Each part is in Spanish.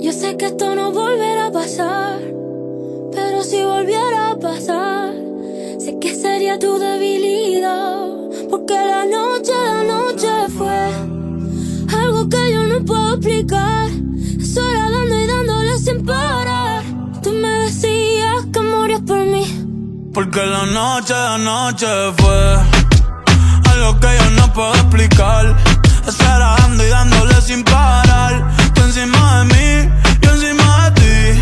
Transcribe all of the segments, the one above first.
Yo sé que esto no volverá a pasar, pero si volviera a pasar, sé que sería tu debilidad. Porque la noche fue algo que yo no puedo explicar. Sola dando y dándole sin parar. Tú me decías que morías por mí. Porque la noche fue algo que yo no puedo explicar. Estar dando y dándole sin parar. Tú encima de mí, yo encima de ti.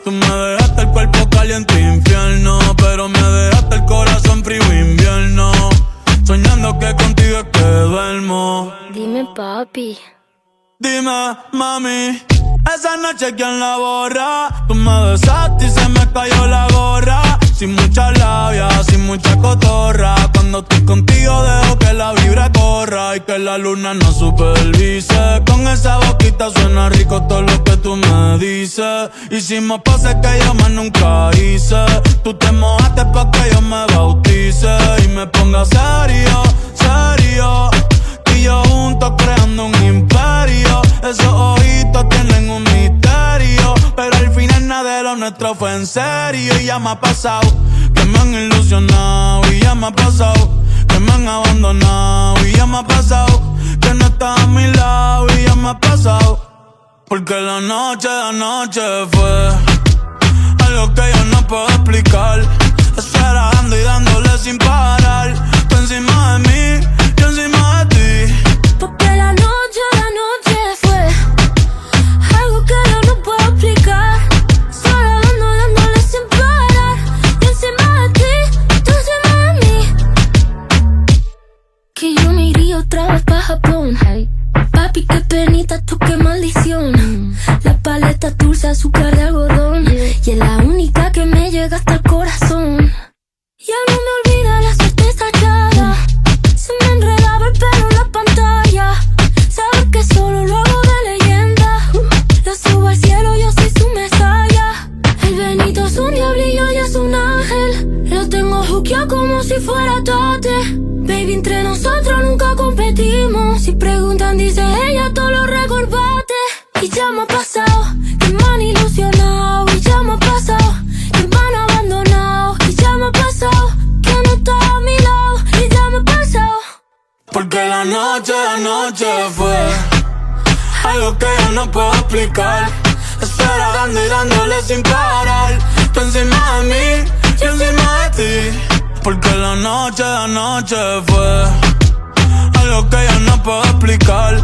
Tú me dejaste el cuerpo caliente infierno, pero me dejaste el corazón frío invierno. Soñando que contigo es que duermo. Dime, papi. Dime, mami, esa noche ¿quién la borra? Tú me besaste y se me cayó la gorra. Sin mucha labia, sin mucha cotorra. Cuando estoy contigo dejo que la vibra corra y que la luna no supervise. Con esa boquita suena rico todo lo que tú me dices. Hicimos poses que yo más nunca hice. Tú te mojaste pa' que yo me bautice y me ponga serio, serio. Y yo juntos creando un imperio. Esos ojitos tienen un misterio, pero al final nada de lo nuestro fue en serio. Y ya me ha pasado que me han ilusionado. Y ya me ha pasado que me han abandonado. Y ya me ha pasado que no estás a mi lado. Y ya me ha pasado porque la noche fue algo que yo no puedo explicar. Esperando y dándole sin parar. Tú encima de mí, yo encima de ti. Porque la noche fue algo que yo no puedo explicar. Solo dándole sin parar. Yo encima de ti, tú encima de mí. Que yo me iría otra vez pa' Japón. Papi, qué penita, tú qué maldición. La paleta dulce, azúcar de algodón. Y es la única que me llega hasta el corazón. Ya no me olvida la suerte estallada. Se me enredaba el pelo en la pantalla. Sabes que solo lo hago de leyenda. Lo subo al cielo, yo soy su mesaya. El Benito es un diablillo y es un ángel. Lo tengo juqueado como si fuera Tate. Baby, entre nosotros nunca competimos. Si preguntan, dice ella, todo lo recordate. Y ya me ha pasado que me han ilusionado. Y ya me ha pasado que me han abandonado. Y ya me ha pasado que no estás a mi lado. Y ya me ha pasado porque la noche fue algo que yo no puedo explicar. Esperando y dándole sin parar. Tú encima de mí, yo encima de ti. Porque la noche fue algo que yo no puedo explicar.